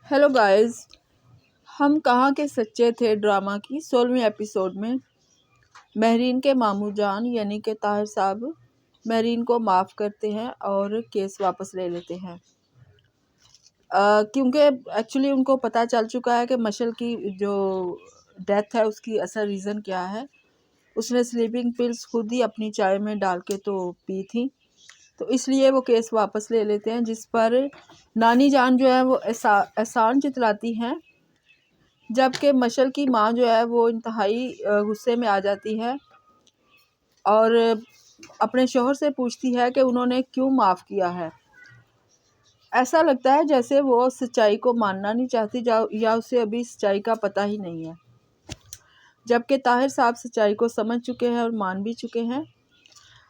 Hello guys. हम कहाँ के सच्चे थे ड्रामा की 16वीं एपिसोड में महरीन के मामू जान यानी कि ताहिर साहब महरीन को माफ़ करते हैं और केस वापस ले लेते हैं। क्योंकि एक्चुअली उनको पता चल चुका है कि मशल की जो डेथ है उसकी असल रीज़न क्या है। उसने स्लीपिंग पिल्स खुद ही अपनी चाय में डाल के तो पी थी, तो इसलिए वो केस वापस ले लेते हैं, जिस पर नानी जान जो है वो एहसान जतलाती हैं, जबकि मशल की माँ जो है वो इंतहाई गुस्से में आ जाती है और अपने शोहर से पूछती है कि उन्होंने क्यों माफ़ किया है। ऐसा लगता है जैसे वो सच्चाई को मानना नहीं चाहती या उसे अभी सच्चाई का पता ही नहीं है, जबकि ताहिर साहब सच्चाई को समझ चुके हैं और मान भी चुके हैं।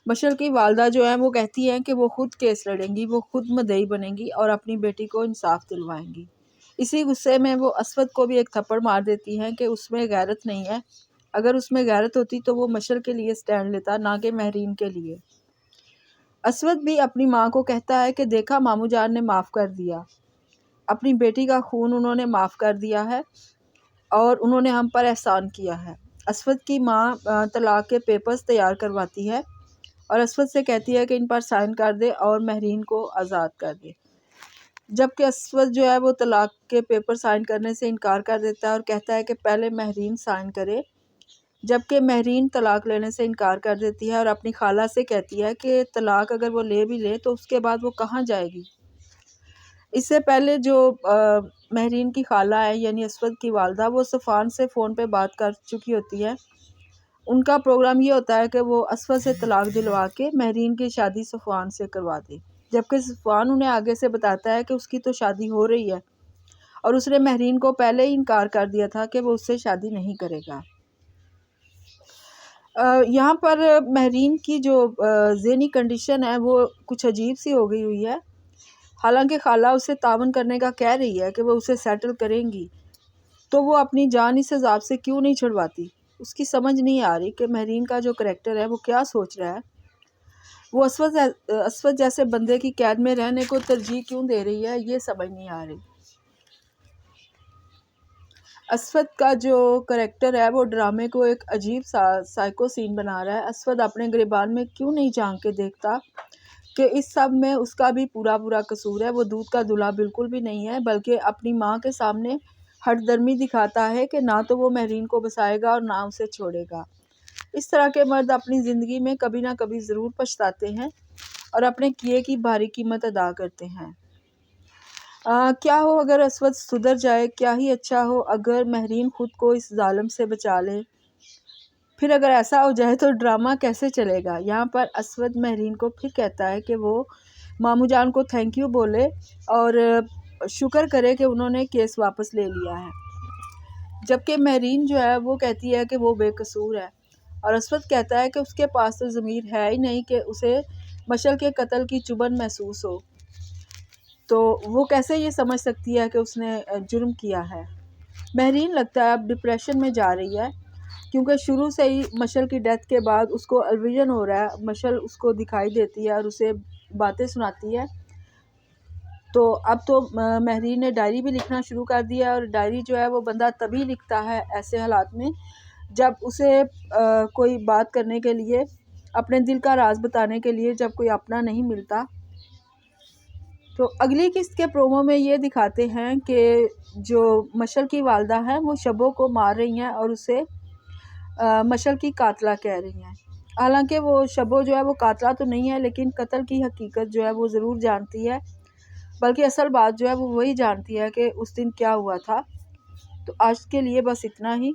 मशल की वालदा जो है वो कहती हैं कि वो खुद केस लड़ेंगी, वो खुद मुद्दई बनेंगी और अपनी बेटी को इंसाफ दिलवाएंगी। इसी गुस्से में वो असवद को भी एक थप्पड़ मार देती हैं कि उसमें गैरत नहीं है। अगर उसमें गैरत होती तो वो मशल के लिए स्टैंड लेता, ना कि महरीन के लिए। असवद भी अपनी माँ को कहता है कि देखा, मामू जान ने माफ़ कर दिया, अपनी बेटी का खून उन्होंने माफ़ कर दिया है और उन्होंने हम पर एहसान किया है। असवद की माँ तलाक के पेपर्स तैयार करवाती है और असवद से कहती है कि इन पर साइन कर दे और महरीन को आज़ाद कर दे, जबकि असवद जो है वो तलाक के पेपर साइन करने से इनकार कर देता है और कहता है कि पहले महरीन साइन करे, जबकि महरीन तलाक लेने से इनकार कर देती है और अपनी खाला से कहती है कि तलाक अगर वो ले भी ले तो उसके बाद वो कहाँ जाएगी। इससे पहले जो महरीन की खाला है यानी असवद की वालदा, वो सफ़ान से फ़ोन पे बात कर चुकी होती है। उनका प्रोग्राम ये होता है कि वो असवद से तलाक दिलवा के महरीन की शादी सफ़ान से करवा दे, जबकि सफ़ान उन्हें आगे से बताता है कि उसकी तो शादी हो रही है और उसने महरीन को पहले ही इनकार कर दिया था कि वो उससे शादी नहीं करेगा। यहाँ पर महरीन की जो ज़हनी कंडीशन है वो कुछ अजीब सी हो गई हुई है। हालांकि खाला उसे तावन करने का कह रही है कि वो उसे सेटल करेंगी, तो वो अपनी जान इस अज़ाब से क्यों नहीं छुड़वाती। उसकी समझ नहीं आ रही कि महरीन का जो करैक्टर है वो क्या सोच रहा है। वो असवद जैसे बंदे की कैद में रहने को तरजीह क्यों दे रही है, ये समझ नहीं आ रही। असवद का जो करैक्टर है वो ड्रामे को एक अजीब सा साइको सीन बना रहा है। असवद अपने गिरबान में क्यों नहीं झांक के देखता कि इस सब में उसका भी पूरा कसूर है। वो दूध का दूल्हा बिल्कुल भी नहीं है, बल्कि अपनी माँ के सामने हठधर्मी दिखाता है कि ना तो वो महरीन को बसाएगा और ना उसे छोड़ेगा। इस तरह के मर्द अपनी ज़िंदगी में कभी ना कभी ज़रूर पछताते हैं और अपने किए की भारी कीमत अदा करते हैं। क्या हो अगर असवद सुधर जाए, क्या ही अच्छा हो अगर महरीन खुद को इस जालिम से बचा ले। फिर अगर ऐसा हो जाए तो ड्रामा कैसे चलेगा। यहाँ पर असवद महरीन को फिर कहता है कि वो मामू जान को थैंक यू बोले और शुक्र करे कि उन्होंने केस वापस ले लिया है, जबकि महरीन जो है वो कहती है कि वो बेकसूर है और असवद कहता है कि उसके पास तो ज़मीर है ही नहीं कि उसे मशल के कत्ल की चुभन महसूस हो, तो वो कैसे ये समझ सकती है कि उसने जुर्म किया है। महरीन लगता है अब डिप्रेशन में जा रही है, क्योंकि शुरू से ही मशल की डेथ के बाद उसको अलविजन हो रहा है। मशल उसको दिखाई देती है और उसे बातें सुनाती है। तो अब तो महरीन ने डायरी भी लिखना शुरू कर दिया और डायरी जो है वो बंदा तभी लिखता है ऐसे हालात में जब उसे कोई बात करने के लिए, अपने दिल का राज बताने के लिए जब कोई अपना नहीं मिलता। तो अगली किस्त के प्रोमो में ये दिखाते हैं कि जो मशल की वालदा है वो शबो को मार रही हैं और उसे मशल की कातला कह रही हैं। हालांकि वो शबो जो है वो कातला तो नहीं है, लेकिन कत्ल की हकीकत जो है वो ज़रूर जानती है, बल्कि असल बात जो है वो वही जानती है कि उस दिन क्या हुआ था। तो आज के लिए बस इतना ही।